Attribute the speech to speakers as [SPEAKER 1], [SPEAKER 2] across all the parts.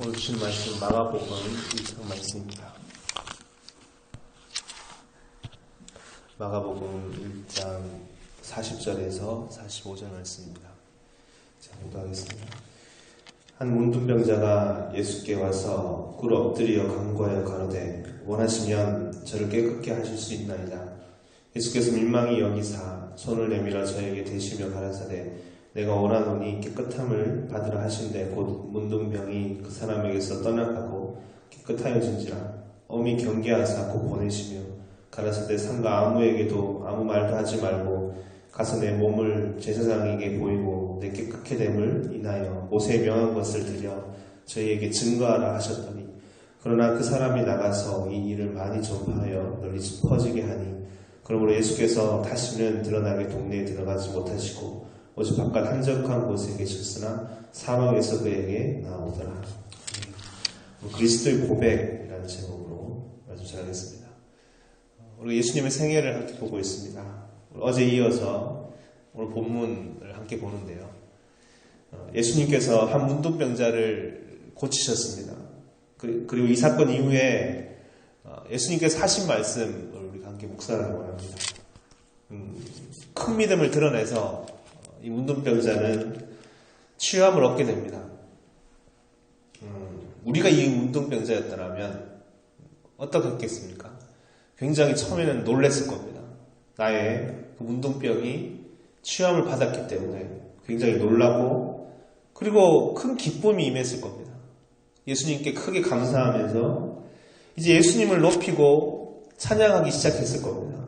[SPEAKER 1] 오늘 주신 말씀 마가복음 1장 말씀입니다. 마가복음 1장 40절에서 45절 말씀입니다. 자, 공부하겠습니다. 한 문둥병자가 예수께 와서 꿇어 엎드려 간구하여 가로되 원하시면 저를 깨끗게 하실 수 있나이다. 예수께서 민망히 여기사 손을 내밀어 저에게 대시며 가라사대 내가 원하노니 깨끗함을 받으라 하신대 곧 문둥병이 그 사람에게서 떠나가고 깨끗하여진지라. 엄히 경계하사 곧 보내시며 가라사대 삼가 아무에게도 아무 말도 하지 말고 가서 내 몸을 제사장에게 보이고 내 깨끗게 됨을 인하여 모세에 명한 것을 드려 저희에게 증거하라 하셨더니 그러나 그 사람이 나가서 이 일을 많이 전파하여 널리 퍼지게 하니 그러므로 예수께서 다시는 드러나게 동네에 들어가지 못하시고 오직 바깥 한적한 곳에 계셨으나 사망에서 그에게 나오더라. 그리스도의 고백이라는 제목으로 말씀 전하겠습니다. 우리 예수님의 생애를 함께 보고 있습니다. 어제 이어서 오늘 본문을 함께 보는데요. 예수님께서 한 문둥병자를 고치셨습니다. 그리고 이 사건 이후에 예수님께서 하신 말씀을 우리가 함께 묵상하기 원합니다. 큰 믿음을 드러내서 이 문둥병자는 치유함을 얻게 됩니다. 우리가 이 문둥병자였더라면 어떻게 했겠습니까? 굉장히 처음에는 놀랬을 겁니다. 나의 그 문둥병이 치유함을 받았기 때문에 굉장히 놀라고 그리고 큰 기쁨이 임했을 겁니다. 예수님께 크게 감사하면서 이제 예수님을 높이고 찬양하기 시작했을 겁니다.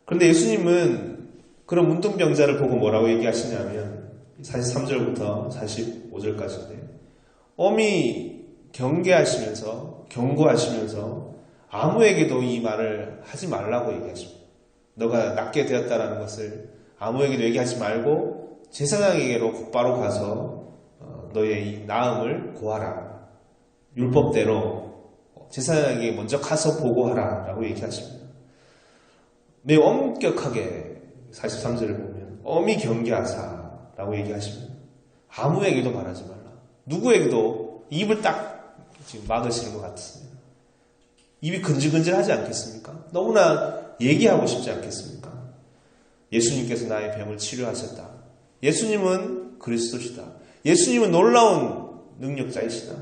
[SPEAKER 1] 그런데 예수님은 그런 문둥병자를 보고 뭐라고 얘기하시냐면 43절부터 45절까지인데 엄히 경계하시면서 경고하시면서 아무에게도 이 말을 하지 말라고 얘기하십니다. 너가 낫게 되었다라는 것을 아무에게도 얘기하지 말고 제사장에게로 곧바로 가서 너의 이 나음을 고하라. 율법대로 제사장에게 먼저 가서 보고하라 라고 얘기하십니다. 매우 엄격하게 43절을 보면 엄히 경계하사라고 얘기하십니다. 아무에게도 말하지 말라. 누구에게도 입을 딱 지금 막으시는 것 같습니다. 입이 근질근질하지 않겠습니까? 너무나 얘기하고 싶지 않겠습니까? 예수님께서 나의 병을 치료하셨다. 예수님은 그리스도시다. 예수님은 놀라운 능력자이시다.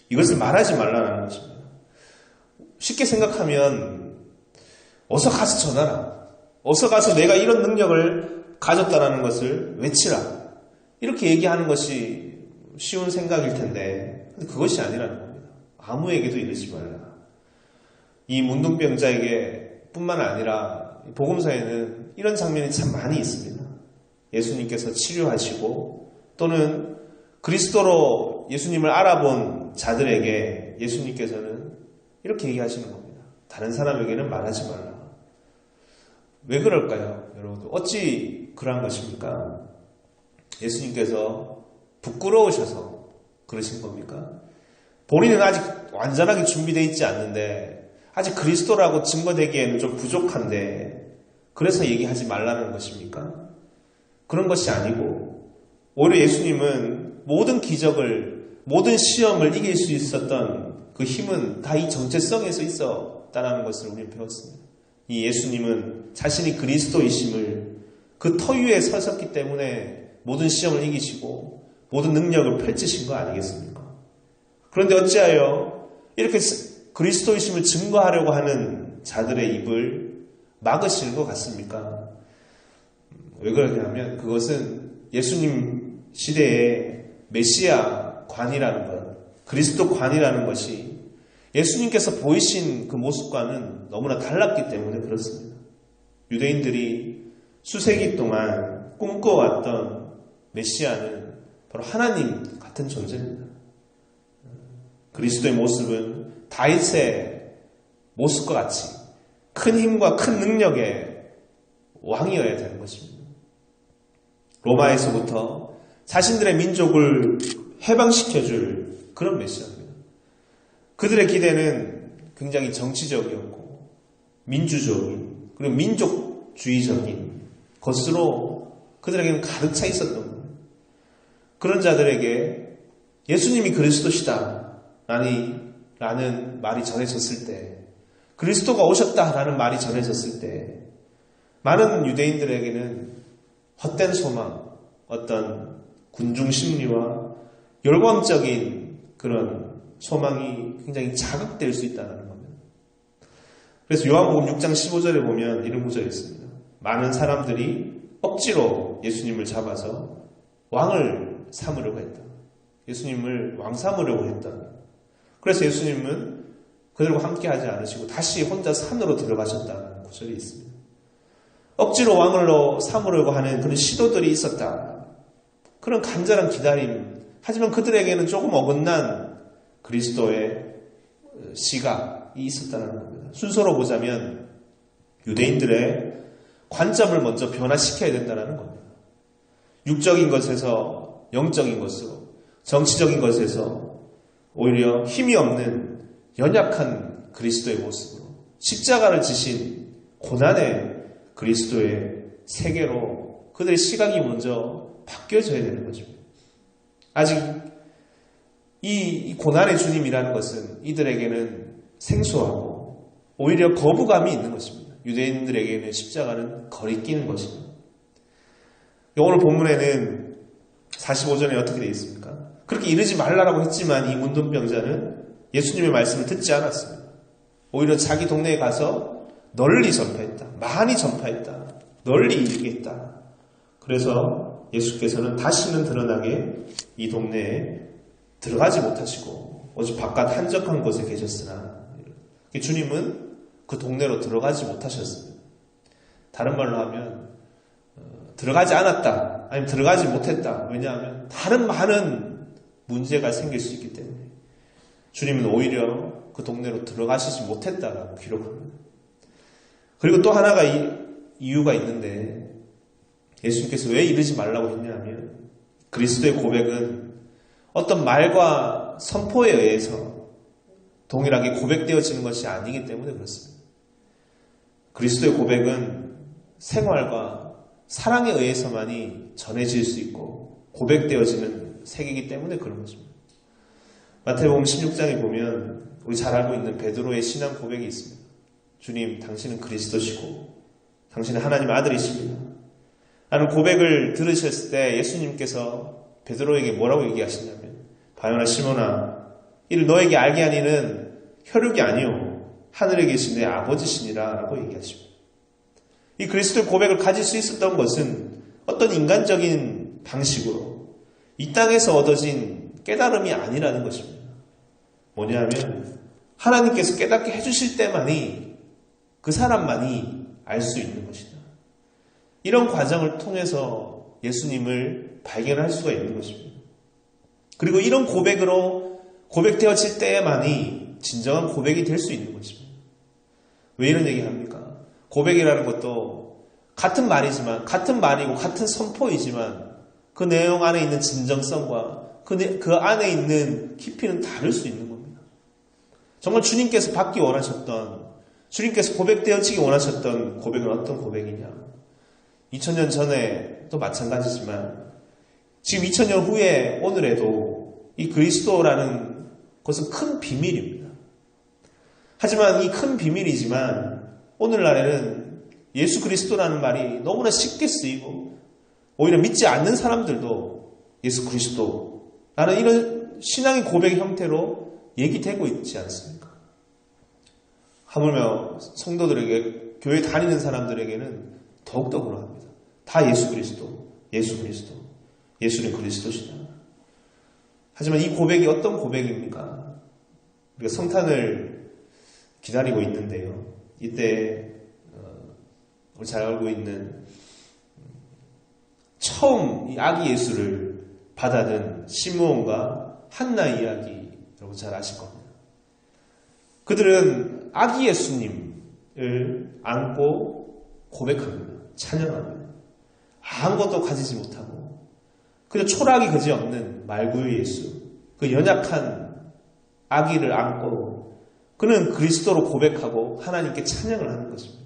[SPEAKER 1] 이것을 말하지 말라는 것입니다. 쉽게 생각하면 어서 가서 전하라. 어서 가서 내가 이런 능력을 가졌다는 것을 외치라. 이렇게 얘기하는 것이 쉬운 생각일 텐데 그것이 아니라는 겁니다. 아무에게도 이르지 말라. 이 문둥병자에게 뿐만 아니라 복음서에는 이런 장면이 참 많이 있습니다. 예수님께서 치료하시고 또는 그리스도로 예수님을 알아본 자들에게 예수님께서는 이렇게 얘기하시는 겁니다. 다른 사람에게는 말하지 말라. 왜 그럴까요? 여러분 어찌 그러한 것입니까? 예수님께서 부끄러우셔서 그러신 겁니까? 본인은 아직 완전하게 준비되어 있지 않는데 아직 그리스도라고 증거되기에는 좀 부족한데 그래서 얘기하지 말라는 것입니까? 그런 것이 아니고 오히려 예수님은 모든 기적을 모든 시험을 이길 수 있었던 그 힘은 다 이 정체성에서 있었다는 것을 우리는 배웠습니다. 이 예수님은 자신이 그리스도이심을 그 터 위에 서셨기 때문에 모든 시험을 이기시고 모든 능력을 펼치신 거 아니겠습니까? 그런데 어찌하여 이렇게 그리스도이심을 증거하려고 하는 자들의 입을 막으시는 것 같습니까? 왜 그러냐면 그것은 예수님 시대의 메시아 관이라는 것, 그리스도 관이라는 것이 예수님께서 보이신 그 모습과는 너무나 달랐기 때문에 그렇습니다. 유대인들이 수세기 동안 꿈꿔왔던 메시아는 바로 하나님 같은 존재입니다. 그리스도의 모습은 다윗의 모습과 같이 큰 힘과 큰 능력의 왕이어야 되는 것입니다. 로마에서부터 자신들의 민족을 해방시켜줄 그런 메시아입니다. 그들의 기대는 굉장히 정치적이었고 민주적인 그리고 민족주의적인 것으로 그들에게는 가득 차 있었던 거예요. 그런 자들에게 예수님이 그리스도시다 라는 말이 전해졌을 때, 그리스도가 오셨다라는 말이 전해졌을 때 많은 유대인들에게는 헛된 소망, 어떤 군중 심리와 열광적인 그런 소망이 굉장히 자극될 수 있다는 겁니다. 그래서 요한복음 6장 15절에 보면 이런 구절이 있습니다. 많은 사람들이 억지로 예수님을 잡아서 왕을 삼으려고 했다. 예수님을 왕 삼으려고 했다. 그래서 예수님은 그들과 함께 하지 않으시고 다시 혼자 산으로 들어가셨다는 구절이 있습니다. 억지로 왕으로 삼으려고 하는 그런 시도들이 있었다. 그런 간절한 기다림. 하지만 그들에게는 조금 어긋난 그리스도의 시각이 있었다는 겁니다. 순서로 보자면 유대인들의 관점을 먼저 변화시켜야 된다는 겁니다. 육적인 것에서 영적인 것으로, 정치적인 것에서 오히려 힘이 없는 연약한 그리스도의 모습으로, 십자가를 지신 고난의 그리스도의 세계로 그들의 시각이 먼저 바뀌어져야 되는 것입니다. 아직 이 고난의 주님이라는 것은 이들에게는 생소하고 오히려 거부감이 있는 것입니다. 유대인들에게는 십자가는 거리끼는 것입니다. 오늘 본문에는 45절에 어떻게 되어 있습니까? 그렇게 이르지 말라라고 했지만 이 문둥병자는 예수님의 말씀을 듣지 않았습니다. 오히려 자기 동네에 가서 널리 전파했다. 많이 전파했다. 널리 이르겠다. 그래서 예수께서는 다시는 드러나게 이 동네에 들어가지 못하시고 오직 바깥 한적한 곳에 계셨으나 주님은 그 동네로 들어가지 못하셨습니다. 다른 말로 하면 들어가지 않았다. 아니면 들어가지 못했다. 왜냐하면 다른 많은 문제가 생길 수 있기 때문에 주님은 오히려 그 동네로 들어가시지 못했다라고 기록합니다. 그리고 또 하나가 이유가 있는데 예수님께서 왜 이르지 말라고 했냐면 그리스도의 고백은 어떤 말과 선포에 의해서 동일하게 고백되어지는 것이 아니기 때문에 그렇습니다. 그리스도의 고백은 생활과 사랑에 의해서만이 전해질 수 있고 고백되어지는 세계이기 때문에 그런 것입니다. 마태복음 16장에 보면 우리 잘 알고 있는 베드로의 신앙 고백이 있습니다. 주님, 당신은 그리스도시고 당신은 하나님 아들이십니다. 라는 고백을 들으셨을 때 예수님께서 베드로에게 뭐라고 얘기하시냐면 바요나 시몬아, 이를 너에게 알게 하니는 혈육이 아니요 하늘에 계신 내 아버지시니라 라고 얘기하십니다. 이 그리스도의 고백을 가질 수 있었던 것은 어떤 인간적인 방식으로 이 땅에서 얻어진 깨달음이 아니라는 것입니다. 뭐냐면 하나님께서 깨닫게 해주실 때만이 그 사람만이 알 수 있는 것이다. 이런 과정을 통해서 예수님을 발견할 수가 있는 것입니다. 그리고 이런 고백으로 고백되어질 때만이 진정한 고백이 될 수 있는 것입니다. 왜 이런 얘기합니까? 고백이라는 것도 같은 말이지만, 같은 말이고 같은 선포이지만 그 내용 안에 있는 진정성과 그 안에 있는 깊이는 다를 수 있는 겁니다. 정말 주님께서 받기 원하셨던, 주님께서 고백되어지기 원하셨던 고백은 어떤 고백이냐? 2000년 전에도 마찬가지지만 지금 2000년 후에 오늘에도 이 그리스도라는 것은 큰 비밀입니다. 하지만 이 큰 비밀이지만 오늘날에는 예수 그리스도라는 말이 너무나 쉽게 쓰이고 오히려 믿지 않는 사람들도 예수 그리스도라는 이런 신앙의 고백 형태로 얘기되고 있지 않습니까? 하물며 성도들에게, 교회 다니는 사람들에게는 더욱더 그러합니다. 다 예수 그리스도, 예수 그리스도, 예수는 그리스도시다. 하지만 이 고백이 어떤 고백입니까? 우리가 성탄을 기다리고 있는데요. 이때 우리 잘 알고 있는 처음 이 아기 예수를 받아든 시므온과 한나 이야기 여러분 잘 아실 겁니다. 그들은 아기 예수님을 안고 고백합니다. 찬양합니다. 아무것도 가지지 못하고 그저 초라하기 그지없는 말구의 예수, 그 연약한 아기를 안고 그는 그리스도로 고백하고 하나님께 찬양을 하는 것입니다.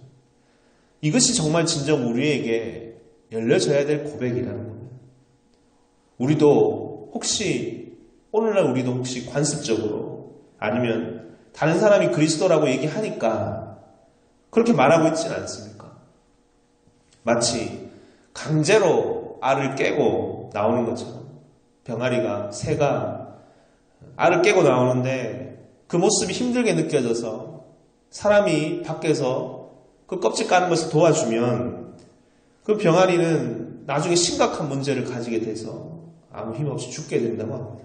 [SPEAKER 1] 이것이 정말 진정 우리에게 열려져야 될 고백이라는 겁니다. 우리도 혹시 오늘날 우리도 혹시 관습적으로 아니면 다른 사람이 그리스도라고 얘기하니까 그렇게 말하고 있지는 않습니까? 마치 강제로 알을 깨고 나오는 것처럼 병아리가, 새가 알을 깨고 나오는데 그 모습이 힘들게 느껴져서 사람이 밖에서 그 껍질 까는 것을 도와주면 그 병아리는 나중에 심각한 문제를 가지게 돼서 아무 힘없이 죽게 된다고 합니다.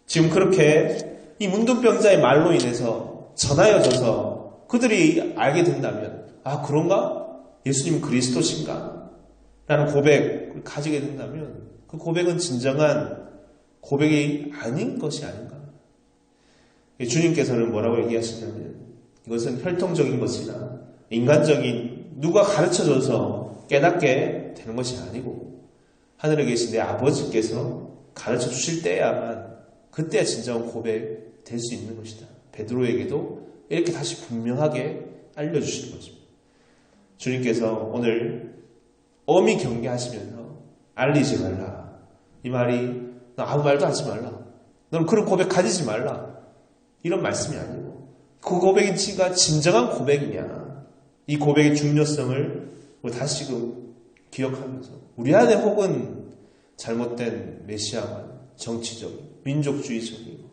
[SPEAKER 1] 지금 그렇게 이 문둥병자의 말로 인해서 전하여져서 그들이 알게 된다면 아 그런가? 예수님은 그리스도신가? 라는 고백을 가지게 된다면 그 고백은 진정한 고백이 아닌 것이 아닌가? 주님께서는 뭐라고 얘기하시냐면 이것은 혈통적인 것이나 인간적인 누가 가르쳐줘서 깨닫게 되는 것이 아니고 하늘에 계신 내 아버지께서 가르쳐 주실 때야만 그때야 진정한 고백 될 수 있는 것이다. 베드로에게도 이렇게 다시 분명하게 알려주시는 것입니다. 주님께서 오늘 엄히 경계하시면서 알리지 말라. 이 말이 너 아무 말도 하지 말라. 너는 그런 고백 가지지 말라. 이런 말씀이 아니고 그 고백이 진정한 고백이냐. 이 고백의 중요성을 다시금 기억하면서 우리 안에 혹은 잘못된 메시아관, 정치적인, 민족주의적인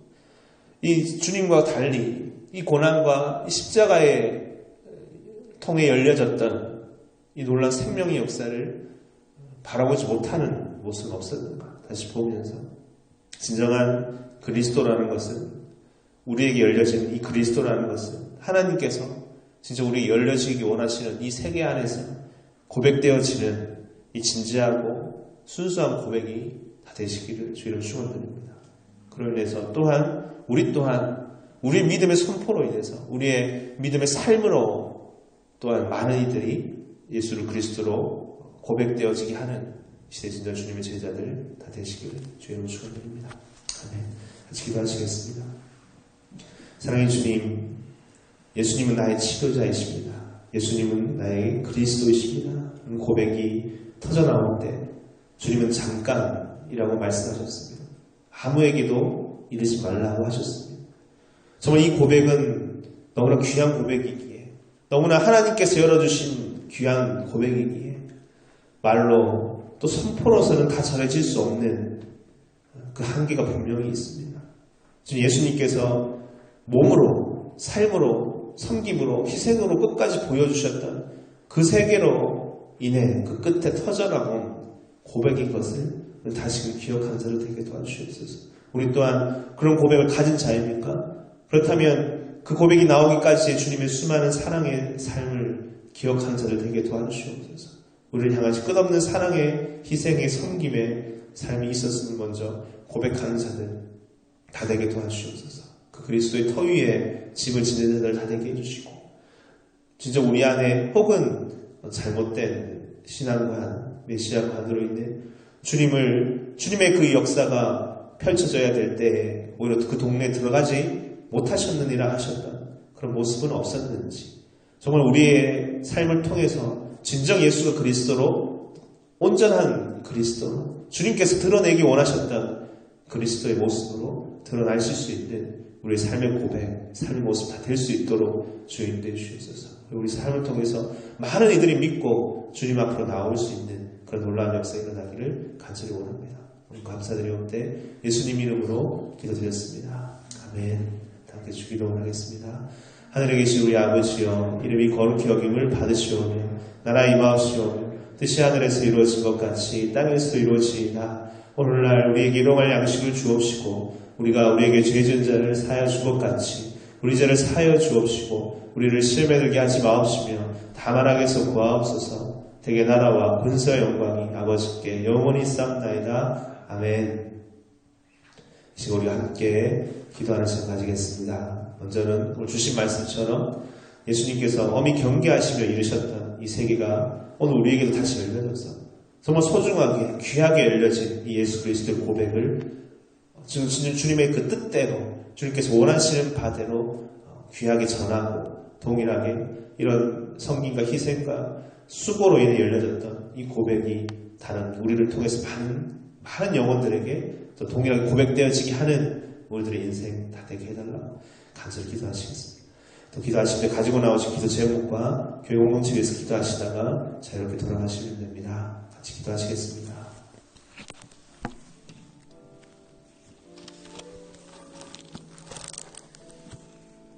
[SPEAKER 1] 이 주님과 달리 이 고난과 이 십자가의 통해 열려졌던 이 놀라운 생명의 역사를 바라보지 못하는 모습은 없었는가 다시 보면서 진정한 그리스도라는 것은 우리에게 열려진 이 그리스도라는 것은 하나님께서 진짜 우리에게 열려지기 원하시는 이 세계 안에서 고백되어지는 이 진지하고 순수한 고백이 다 되시기를 주의로 축원드립니다. 그로 인해서 또한 우리 또한 우리의 믿음의 선포로 인해서 우리의 믿음의 삶으로 또한 많은 이들이 예수를 그리스도로 고백되어지게 하는 시대 진정 주님의 제자들 다 되시기를 주의로 축원드립니다. 아멘. 같이 기도하시겠습니다. 사랑의 주님, 예수님은 나의 치료자이십니다. 예수님은 나의 그리스도이십니다. 고백이 터져나오는데 주님은 잠깐이라고 말씀하셨습니다. 아무에게도 이르지 말라고 하셨습니다. 정말 이 고백은 너무나 귀한 고백이기에 너무나 하나님께서 열어주신 귀한 고백이기에 말로 또 선포로서는 다 전해질 수 없는 그 한계가 분명히 있습니다. 지금 예수님께서 몸으로, 삶으로, 섬김으로, 희생으로 끝까지 보여주셨던 그 세계로 인해 그 끝에 터져나온 고백인 것을 다시금 기억하는 자로 되게 도와주시옵소서. 우리 또한 그런 고백을 가진 자입니까? 그렇다면 그 고백이 나오기까지의 주님의 수많은 사랑의 삶을 기억하는 자들 되게 도와주시옵소서. 우리를 향하신 끝없는 사랑의 희생의 섬김의 삶이 있었음을 먼저 고백하는 자들 다 되게 도와주시옵소서. 그 그리스도의 터 위에 집을 짓는 자들 다 되게 해주시고 진짜 우리 안에 혹은 잘못된 신앙관, 메시아관으로 인해 주님의 그 역사가 펼쳐져야 될 때에 오히려 그 동네에 들어가지 못하셨느니라 하셨던 그런 모습은 없었는지 정말 우리의 삶을 통해서 진정 예수가 그리스도로 온전한 그리스도로 주님께서 드러내기 원하셨던 그리스도의 모습으로 드러나실 수 있는 우리의 삶의 고백, 삶의 모습 다 될 수 있도록 주님 되주시옵소서. 우리 삶을 통해서 많은 이들이 믿고 주님 앞으로 나올 수 있는 그런 놀라운 역사가 일어나기를 간절히 원합니다. 오늘 감사드리옵되 예수님 이름으로 기도드렸습니다. 아멘. 다 함께 주기도를 하겠습니다. 하늘에 계신 우리 아버지여 이름이 거룩히 여김을 받으시오며 나라 임하옵시오며 뜻이 하늘에서 이루어진 것 같이 땅에서 이루어지이다. 오늘날 우리에게 일용할 양식을 주옵시고 우리가 우리에게 죄 지은 자를 사하여 준 것 같이 우리 죄를 사하여 주옵시고 우리를 시험에 들게 하지 마옵시며 다만 악에서 구하옵소서. 대개 나라와 근세와 영광이 아버지께 영원히 쌓나이다. 아멘. 이 시간 우리가 함께 기도하는 시간 가지겠습니다. 먼저는 오늘 주신 말씀처럼 예수님께서 엄히 경계하시며 이르셨던 이 세계가 오늘 우리에게도 다시 열려져서 정말 소중하게 귀하게 열려진 이 예수 그리스도의 고백을 주님의 그 뜻대로 주님께서 원하시는 바대로 귀하게 전하고 동일하게 이런 섬김과 희생과 수고로 인해 열려졌던 이 고백이 다른 우리를 통해서 많은 영혼들에게 또 동일하게 고백되어지게 하는 우리들의 인생 다 되게 해달라 간절히 기도하시겠습니다. 또 기도하실 때 가지고 나오신 기도 제목과 교회 공동체 위해서 기도하시다가 자유롭게 돌아가시면 됩니다. 같이 기도하시겠습니다.